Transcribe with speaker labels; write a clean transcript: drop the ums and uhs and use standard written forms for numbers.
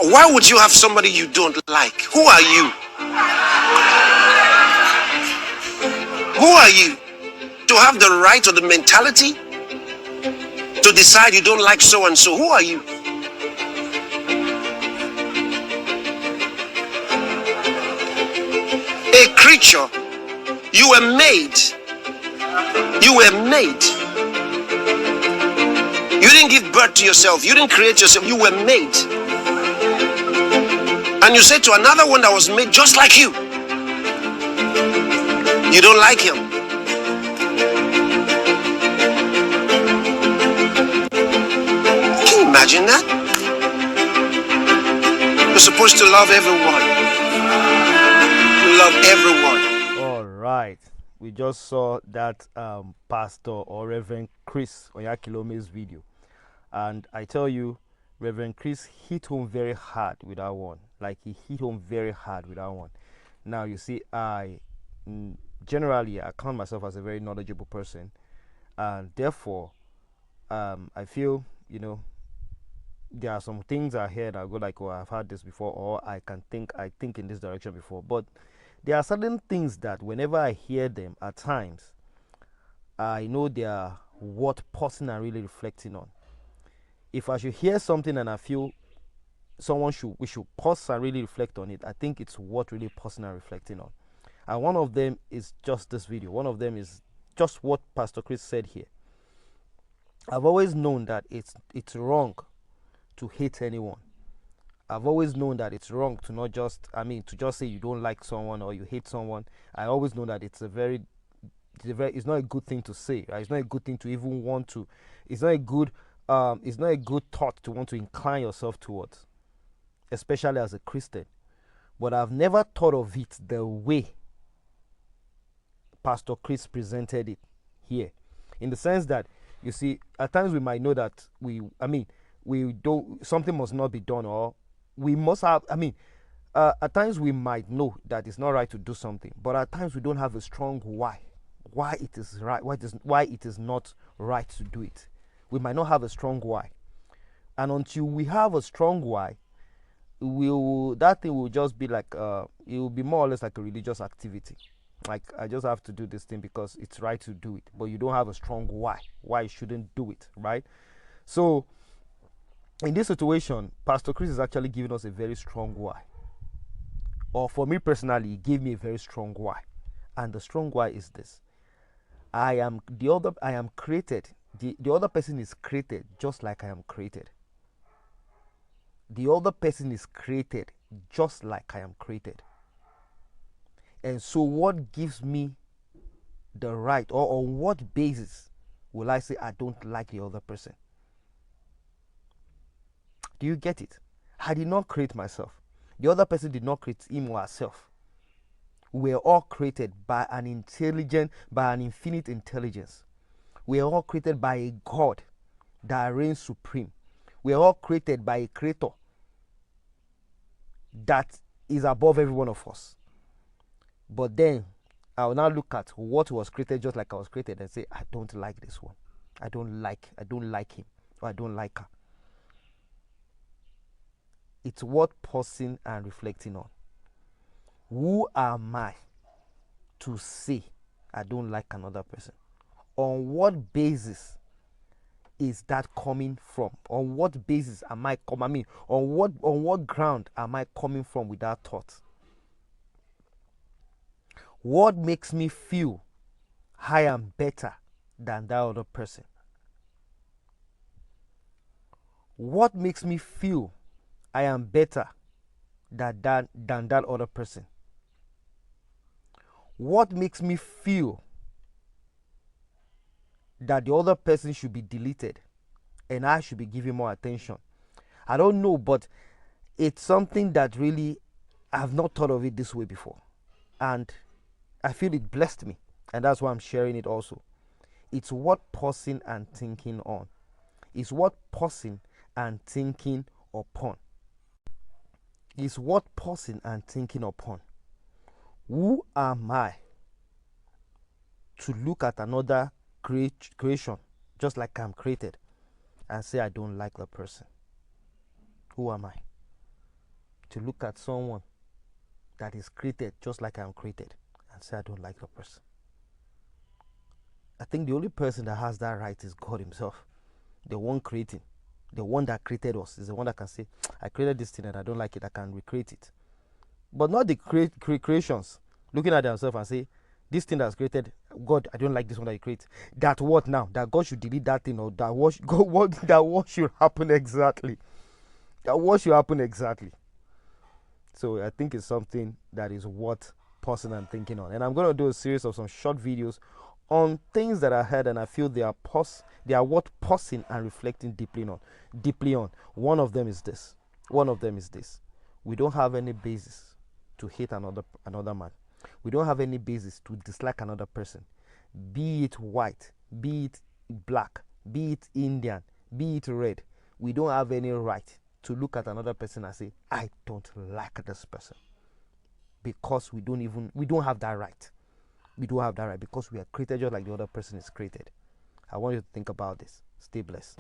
Speaker 1: Why would you have somebody you don't like? Who are you? Who are you to have the right or the mentality to decide you don't like so and so? Who are you? A creature. You were made. You were made. You didn't give birth to yourself. You didn't create yourself. You were made. And you say to another one that was made just like you, you don't like him. Can you imagine that? You're supposed to love everyone. Love everyone.
Speaker 2: All right. We just saw that Pastor or Reverend Chris Oyakhilome's video. And I tell you, Reverend Chris hit home very hard with that one. Like, he hit home very hard with that one. Now, you see, generally, I count myself as a very knowledgeable person. And therefore, I feel, there are some things I hear that go like, oh, I've heard this before, or I think in this direction before. But there are certain things that whenever I hear them, at times, I know they are what person are really reflecting on. If I should hear something and I feel we should pause and really reflect on it, I think it's what really person are reflecting on. And one of them is just this video. One of them is just what Pastor Chris said here. I've always known that it's wrong to hate anyone. I've always known that it's wrong to not just, to just say you don't like someone or you hate someone. I always know that it's not a good thing to say, right? It's not a good thing to even want to. It's not a good thought to want to incline yourself towards, especially as a Christian. But I've never thought of it the way Pastor Chris presented it here, in the sense that, you see, at times we might know that something must not be done, or we must have, at times we might know that it's not right to do something, but at times we don't have a strong why it is right, why it is not right to do it. We might not have a strong why, and until we have a strong why, that thing will just be like it will be more or less like a religious activity. Like, I just have to do this thing because it's right to do it, but you don't have a strong why you shouldn't do it, right? So in this situation, Pastor Chris is actually giving us a very strong why. Or for me personally, he gave me a very strong why. And the strong why is this: I am created. The other person is created just like I am created. The other person is created just like I am created. And so what gives me the right, or on what basis will I say I don't like the other person? Do you get it? I did not create myself. The other person did not create him or herself. We are all created by an infinite intelligence. We are all created by a God that reigns supreme. We are all created by a creator that is above every one of us. But then I will now look at what was created just like I was created and say, I don't like this one. I don't like him, or I don't like her. It's what pausing and reflecting on. Who am I to say I don't like another person? On what basis is that coming from? On what basis am I coming? On what ground am I coming from with that thought? What makes me feel I am better than that other person? What makes me feel I am better than that other person? What makes me feel that the other person should be deleted and I should be giving more attention? I don't know, but it's something that really I've not thought of it this way before. And I feel it blessed me. And that's why I'm sharing it also. It's what pausing and thinking on. It's what pausing and thinking upon. It's what pausing and thinking upon. Who am I to look at another creation just like I'm created and say I don't like the person? Who am I? to look at someone that is created just like I'm created and say I don't like the person. I think the only person that has that right is God himself. The one creating. The one that created us is the one that can say, I created this thing and I don't like it, I can recreate it. But not the creations looking at themselves and say, this thing that's created, God, I don't like this one that you create. That what now? That God should delete that thing, or that what should happen exactly? That what should happen exactly? So I think it's something that is worth pausing and thinking on. And I'm going to do a series of some short videos on things that I heard and I feel they are worth pausing and reflecting deeply on. One of them is this. We don't have any basis to hate another man. We don't have any basis to dislike another person. Be it white, be it black, be it Indian, be it red. We don't have any right to look at another person and say, I don't like this person. Because we don't have that right. We don't have that right because we are created just like the other person is created. I want you to think about this. Stay blessed.